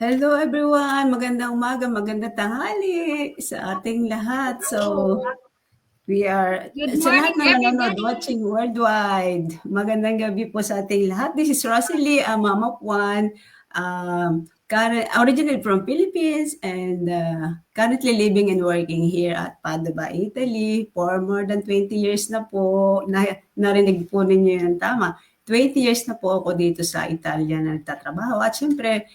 Hello everyone! Magandang umaga, magandang tanghali sa ating lahat. So, we are, Good sa lahat morning, ng nanonood, everybody. watching worldwide, magandang gabi po sa ating lahat. This is Rosalie, a mom of one, originally from Philippines and currently living and working here at Padova, Italy for more than 20 years na po. Narinig po ninyo yan, tama. 20 years na po ako dito sa Italia na nagtatrabaho. At syempre,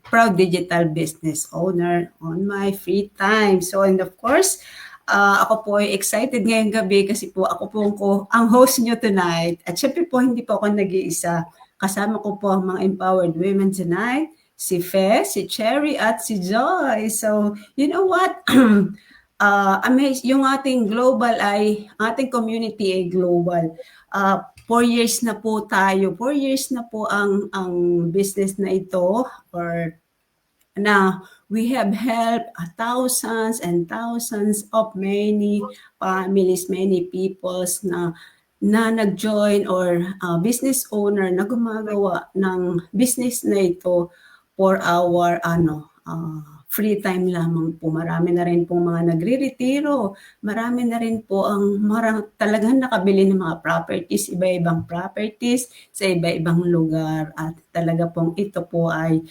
proud digital business owner on my free time. So, and of course, ako po ay excited ngayong gabi kasi po ako po ang host nyo tonight. At syempre po, hindi po ako nag-iisa. Kasama ko po ang mga empowered women tonight, si Fe, si Cherry, at si Joy. So, you know what? Yung ating global ating community ay global. 4 years na po tayo. 4 years na po ang business na ito or na we have helped thousands and thousands of many families, many peoples na nag-join or business owner na gumagawa ng business na ito for our free time lamang po. Marami na rin pong mga nagre-retiro. Marami na rin po ang talagang nakabili ng mga properties, iba-ibang properties sa iba-ibang lugar. At talaga pong ito po ay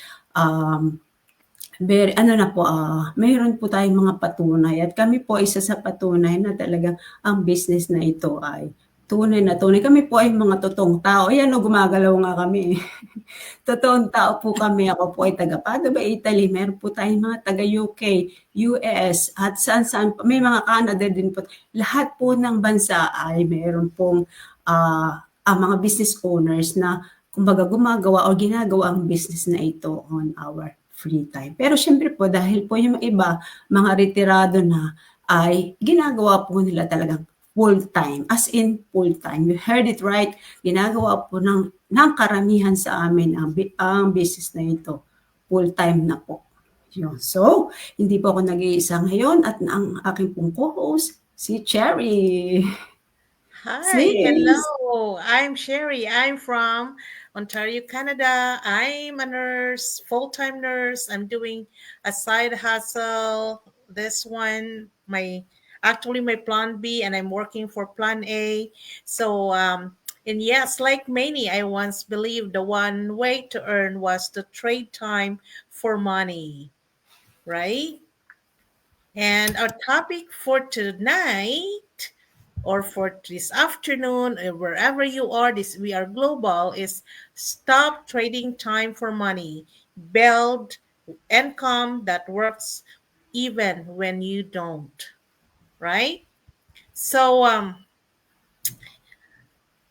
mayroon po tayong mga patunay at kami po isa sa patunay na talagang ang business na ito ay tunay na tunay. Kami po ay mga totoong tao. Ayan o, gumagalaw nga kami. Totoong tao po kami. Ako po ay taga Padova, Italy. Meron po tayong mga taga UK, US, at saan-saan. May mga Canada din po. Lahat po ng bansa ay meron pong ang mga business owners na kumbaga gumagawa o ginagawa ang business na ito on our free time. Pero syempre po, dahil po yung iba, mga retirado na, ay ginagawa po nila talagang full-time, as in full-time. You heard it right, ginagawa po ng karamihan sa amin ang business na ito. Full-time na po. Yun. So, hindi po ako nag-iisa ngayon at ang aking pong co-host, si Cherry. Hi, Sis! hello. I'm Sherry. I'm from Ontario, Canada. I'm a nurse, full-time nurse. I'm doing a side hustle. This one, my plan B, and I'm working for plan A. So, and yes, like many, I once believed the one way to earn was to trade time for money, right? And our topic for tonight or for this afternoon, wherever you are, this we are global, is stop trading time for money. Build income that works even when you don't. Right? So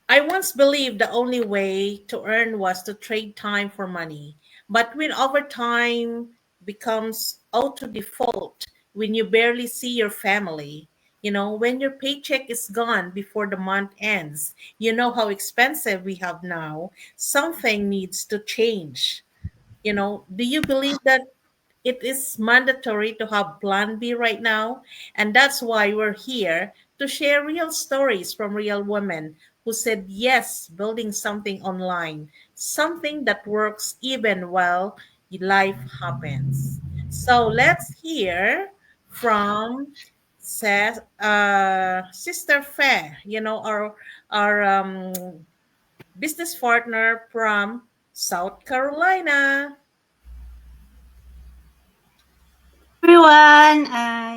I once believed the only way to earn was to trade time for money. But when overtime becomes auto default, when you barely see your family, when your paycheck is gone before the month ends, you know how expensive we have now, something needs to change. Do you believe that it is mandatory to have plan B right now? And that's why we're here to share real stories from real women who said yes, building something online, something that works even while life happens. So let's hear from Sister Fair, our business partner from South Carolina. Everyone,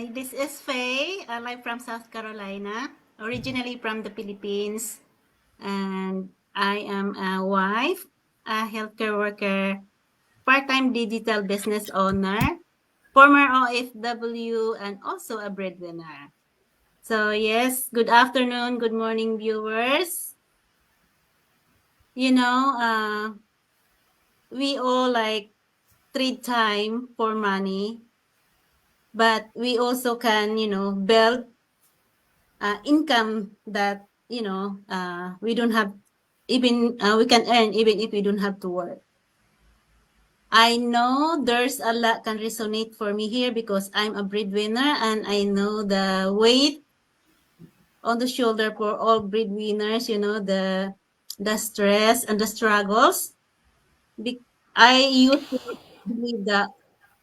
this is Faye, live from South Carolina, originally from the Philippines, and I am a wife, a healthcare worker, part-time digital business owner, former OFW, and also a breadwinner. So yes, good afternoon, good morning, viewers. We all trade time for money, but we also can, build income that we don't have even we can earn even if we don't have to work. I know there's a lot can resonate for me here because I'm a breadwinner and I know the weight on the shoulder for all breadwinners, the stress and the struggles. I used to believe that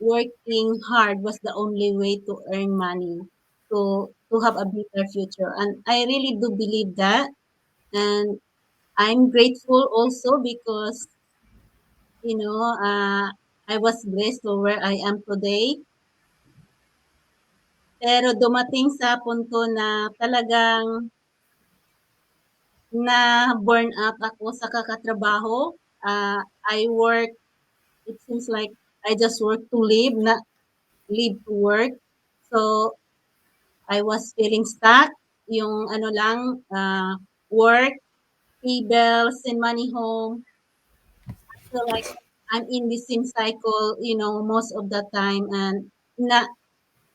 working hard was the only way to earn money to have a better future. And I really do believe that. And I'm grateful also because, you know, I was blessed to where I am today. Pero dumating sa punto na talagang na burn out ako sa kakatrabaho. I work, it seems like I just work to live, not live to work. So I was feeling stuck. Yung ano lang, work, pay bills, send money home. So like I'm in the same cycle, most of the time and not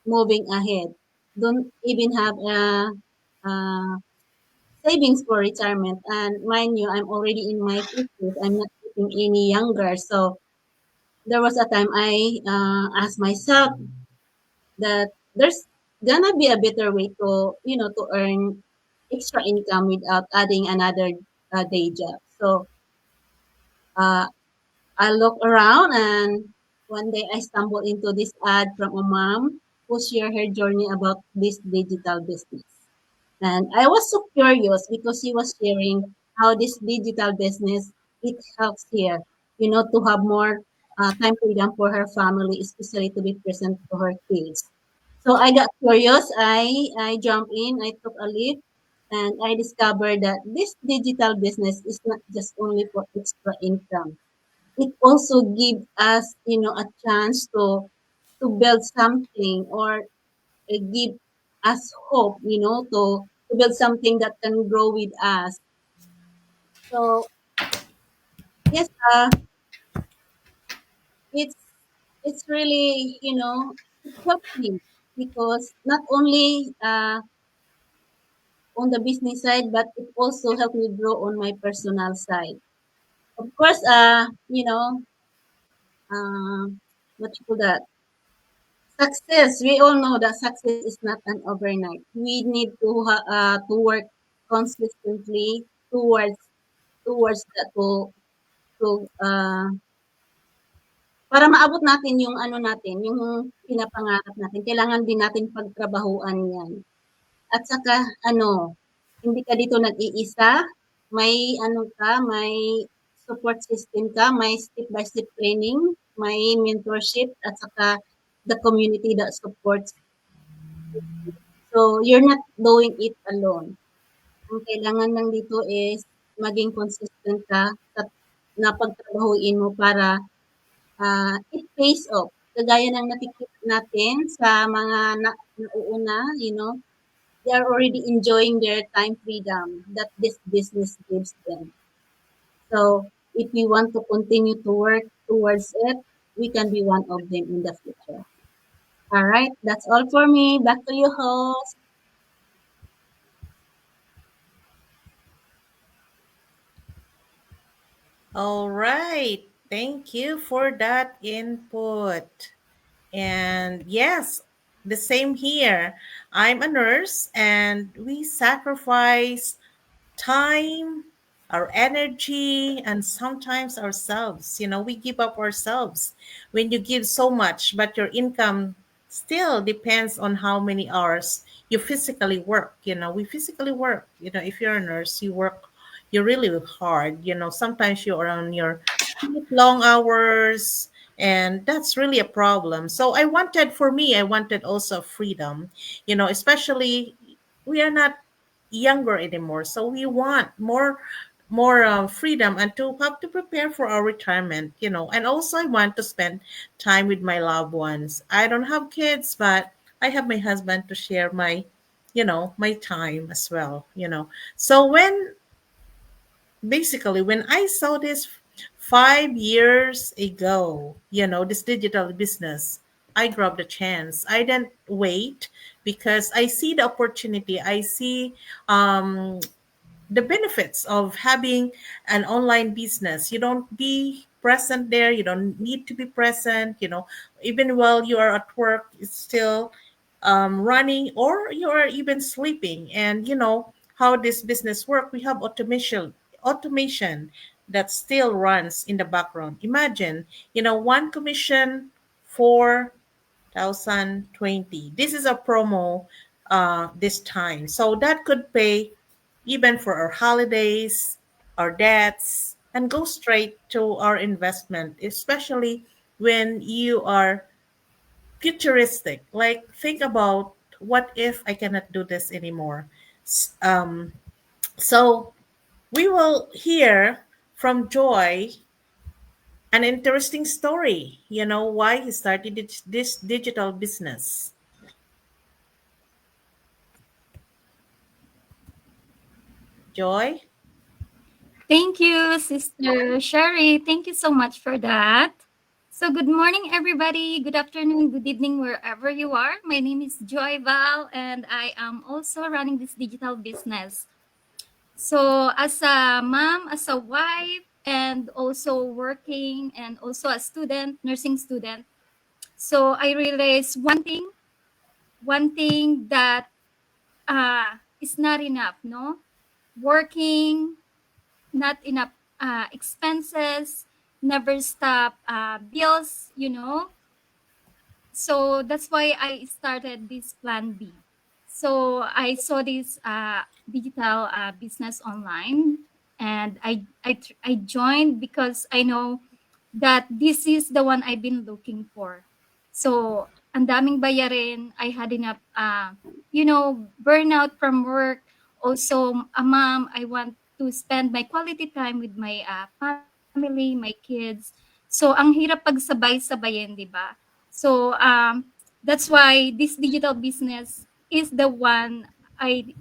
moving ahead. Don't even have a savings for retirement. And mind you, I'm already in my 50s. I'm not getting any younger. So there was a time I asked myself that there's gonna be a better way to earn extra income without adding another day job. So uh, I look around and one day I stumbled into this ad from a mom who shared her journey about this digital business. And I was so curious because she was sharing how this digital business it helps her, to have more time freedom for her family, especially to be present to her kids. So I got curious. I jumped in. I took a leap, and I discovered that this digital business is not just only for extra income. It also gives us, a chance to build something or give us hope, to build something that can grow with us. So yes, it's it's really, it helps me because not only on the business side, but it also helped me grow on my personal side. Of course, uh, what you call that? Success. We all know that success is not an overnight. We need to work consistently towards that to para maabot natin yung ano natin, yung pinapangarap natin. Kailangan din natin pagtrabahuan 'yan. At saka ano, hindi ka dito nag-iisa, may ano ka, may support system ka, may step by step training, may mentorship at saka the community that supports. So, you're not doing it alone. Ang kailangan lang dito is maging consistent ka sa na pagtrabahuin mo para it pays off. Kagaya ng nakikita natin sa mga nauuna, they are already enjoying their time freedom that this business gives them. So if we want to continue to work towards it, we can be one of them in the future. All right, that's all for me. Back to you, host. All right. Thank you for that input. And yes, the same here. I'm a nurse and we sacrifice time, our energy, and sometimes ourselves. We give up ourselves when you give so much, but your income still depends on how many hours you physically work. We physically work. If you're a nurse, you really work hard. Sometimes you are on your feet long hours, and that's really a problem. So for me, I wanted also freedom, especially we are not younger anymore. So we want more freedom and to have to prepare for our retirement, and also I want to spend time with my loved ones. I don't have kids, but I have my husband to share my time as well. So when I saw this 5 years ago, this digital business, I grabbed the chance. I didn't wait because I see the opportunity. I see um, the benefits of having an online business. You don't be present there. You don't need to be present. Even while you are at work, it's still running, or you are even sleeping. And how this business work. We have automation. that still runs in the background. Imagine, one commission for 2020. This is a promo this time. So that could pay even for our holidays, our debts, and go straight to our investment, especially when you are futuristic. Like, think about what if I cannot do this anymore? So we will hear from Joy an interesting story, why he started this digital business. Joy? Thank you, Sister Sherry. Thank you so much for that. So, good morning, everybody. Good afternoon, good evening, wherever you are. My name is Joy Val, and I am also running this digital business. So, as a mom, as a wife, and also working, and also a student, nursing student. So, I realized one thing that is not enough, no? Working, not enough expenses, never stop bills, So that's why I started this Plan B. So I saw this digital business online, and I joined because I know that this is the one I've been looking for. So ang daming bayarin, I had enough, burnout from work. Also, a mom, I want to spend my quality time with my family, my kids. So ang hirap pagsabay-sabayin, di ba? So that's why this digital business is the one I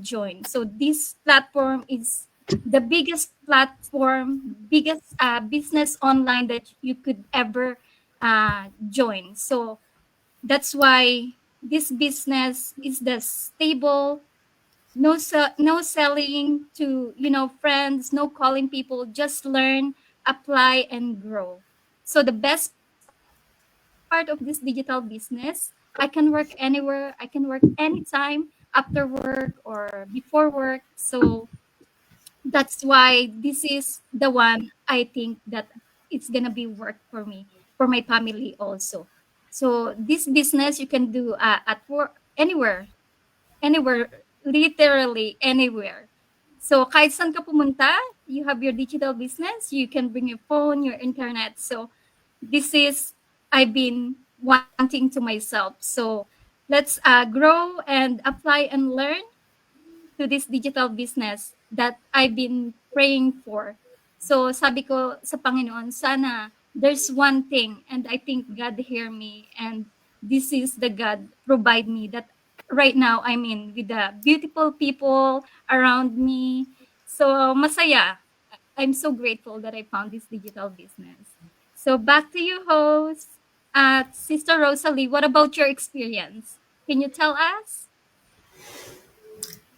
joined. So this platform is the biggest platform, biggest business online that you could ever join. So that's why this business is the stable, no selling to friends, no calling people, just learn, apply, and grow. So the best part of this digital business, I can work anywhere, I can work anytime, after work or before work. So that's why this is the one I think that it's gonna be work for me, for my family also. So this business you can do at work, anywhere, literally anywhere. So kahit saan ka pumunta, you have your digital business, you can bring your phone, your internet. So this is I've been wanting to myself. So let's grow and apply and learn to this digital business that I've been praying for. So sabi ko sa Panginoon, sana there's one thing, and I think God hear me, and this is the God provide me that right now I'm in with the beautiful people around me. So masaya. I'm so grateful that I found this digital business. So back to you, host. Sister Rosalie, what about your experience? Can you tell us?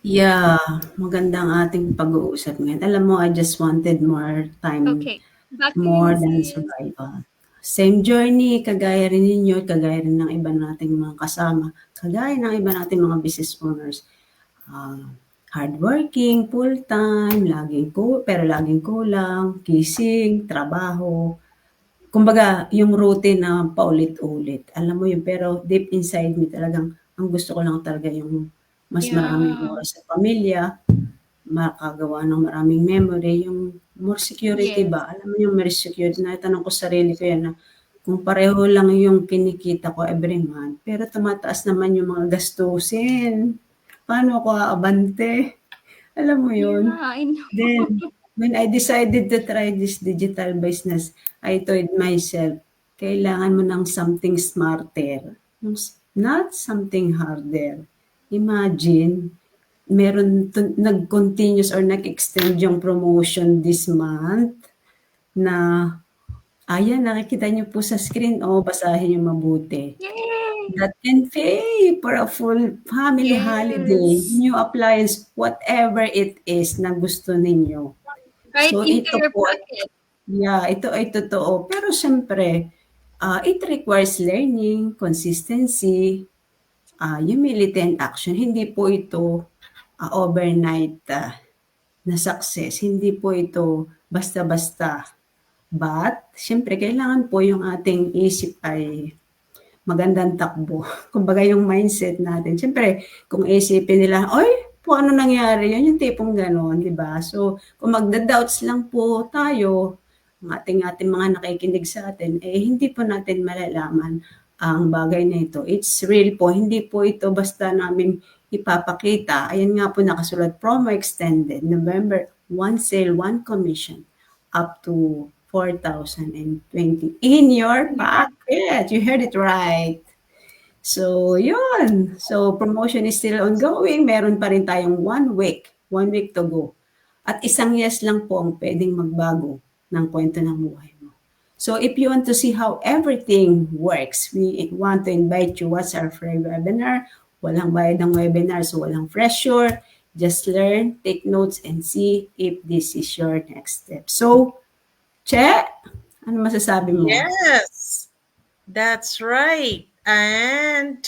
Yeah, magandang ating pag-uusap ngayon. Alam mo, I just wanted more time, Okay, back to you, more than sis. survival. Same journey, kagaya rin ninyo, kagaya rin ng iba nating mga kasama, kagaya ng iba nating mga business owners. Ah, hardworking, full-time, pero laging kulang, gising, trabaho. Kumbaga, yung routine na paulit-ulit. Alam mo yun, pero deep inside me talagang, ang gusto ko lang talaga yung mas maraming Yeah. oras sa pamilya, makagawa ng maraming memory, yung more security Yes. ba? Alam mo yung more security, natanong ko sa sarili ko yan na kung pareho lang yung kinikita ko every month, pero tumataas naman yung mga gastusin. Paano ako aabante? Alam mo Yeah, yun? I know. Then, when I decided to try this digital business, I told myself, kailangan mo ng something smarter, not something harder. Imagine, nag-continuous or nag-extend yung promotion this month na, ayan, nakikita niyo po sa screen, basahin niyo mabuti. Yay! That can pay for a full family holiday, Yes. new appliance, whatever it is na gusto ninyo. Right So into ito your po, pocket. ito ay totoo. Pero siyempre, it requires learning, consistency, humility and action. Hindi po ito overnight na success. Hindi po ito basta-basta. But, siyempre, kailangan po yung ating isip ay magandang takbo. Kumbaga yung mindset natin. Siyempre, kung isipin nila, oy, po ano nangyari, yan yung tipong gano'n, di ba? So, kung magda-doubts lang po tayo, ang ating mga nakikinig sa atin, hindi po natin malalaman ang bagay na ito. It's real po, hindi po ito basta namin ipapakita. Ayan nga po nakasulat, promo extended, November, 1 sale, 1 commission, up to 4,020 in your pocket. You heard it right. So, yun. So, promotion is still ongoing. Meron pa rin tayong 1 week. 1 week to go. At isang yes lang po ang pwedeng magbago ng kwento ng buhay mo. So, if you want to see how everything works, we want to invite you. What's our free webinar? Walang bayad ng webinar, so walang pressure. Just learn, take notes, and see if this is your next step. So, Che, ano masasabi mo? Yes, that's right. And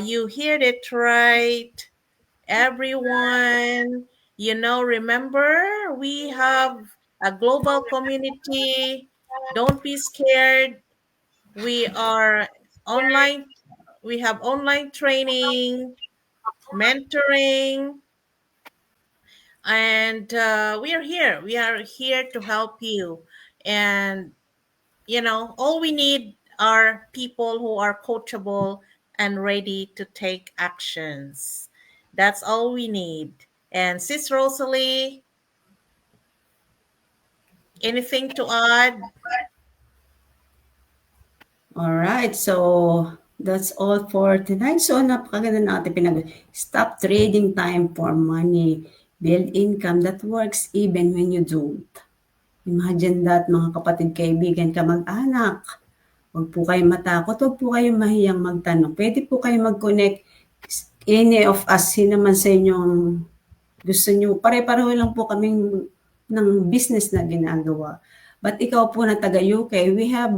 you heard it right, everyone. Remember, we have a global community. Don't be scared. We are online. We have online training, mentoring, and we are here. We are here to help you. And all we need are people who are coachable and ready to take actions. That's all we need. And Sis Rosalie, anything to add? Alright, so that's all for tonight. So napakaganda natin stop trading time for money. Build income that works even when you don't. Imagine that, mga kapatid, kaibigan, kamag-anak. Huwag po kayong matakot, huwag po kayong mahiyang magtanong. Pwede po kayong mag-connect, any of us, sino man sa inyong gusto nyo. Pare-pareho lang po kaming ng business na ginagawa. But ikaw po na taga-UK, we have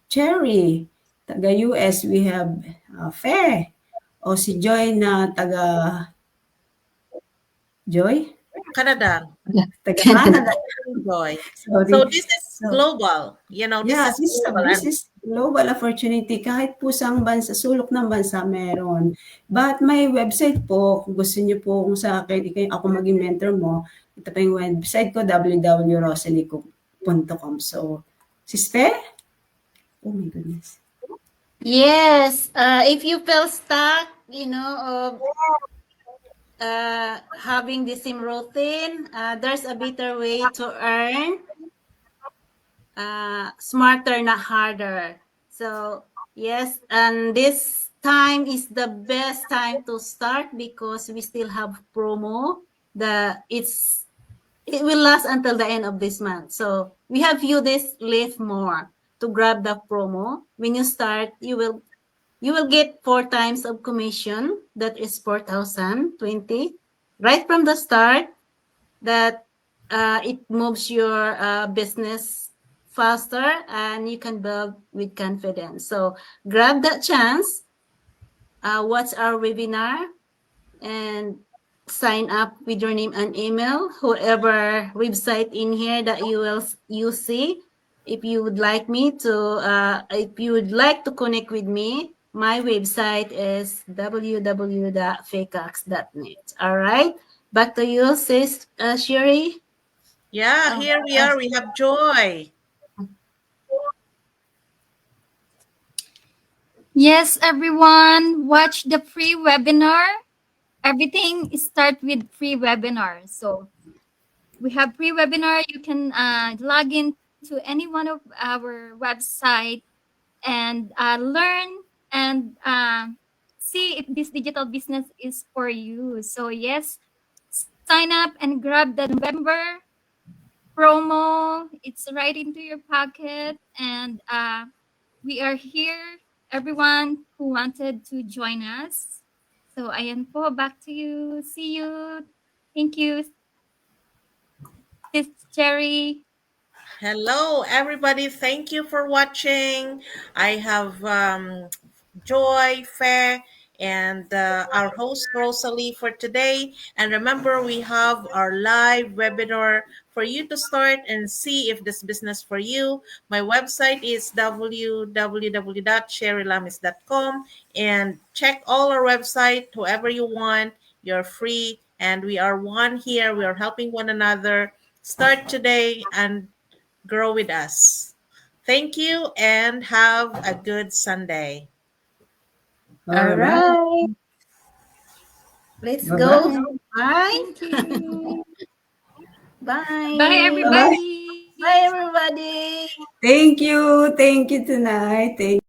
Cherry. Taga-US, we have Fe. O si Joy na Joy? Canada. Taga-Canada. Joy. Sorry. So this is global. This is global opportunity. Kahit po sa bansa, sulok ng bansa meron. But may website po, kung gusto niyo po kung sa akin, ako maging mentor mo, ito pa yung website ko, www.rosalico.com. So, Sis Fe? Oh my goodness. Yes, if you feel stuck, having the same routine, there's a better way to earn. Smarter, not harder. So yes, and this time is the best time to start because we still have promo. It will last until the end of this month. So we have few days left more to grab the promo. When you start, you will get 4 times of commission. That is 4,020 right from the start. That it moves your business faster and you can build with confidence. So grab that chance, watch our webinar, and sign up with your name and email, whatever website in here that you see. If you would like to connect with me, my website is www.fakeax.net. All right, back to you, Sis Sherry. Yeah, here we are. We have Joy. Yes, everyone, watch the free webinar. Everything start with free webinar. So we have free webinar. You can log in to any one of our website and learn and see if this digital business is for you. So yes, sign up and grab the November promo. It's right into your pocket, and we are here, everyone who wanted to join us. So ayan po, back to you. See you. Thank you, Sis Cherry. Hello, everybody. Thank you for watching. I have Joy, Fe, and our host Rosalie for today. And remember, we have our live webinar for you to start and see if this business for you. My website is www.sherrylamis.com, and check all our website, whoever you want. You're free, and we are one here. We are helping one another. Start today and grow with us. Thank you and have a good Sunday. All All right. right. Let's Bye-bye. go. Bye. Thank you. Bye. Bye, everybody. Bye, everybody. Thank you. Thank you tonight. Thank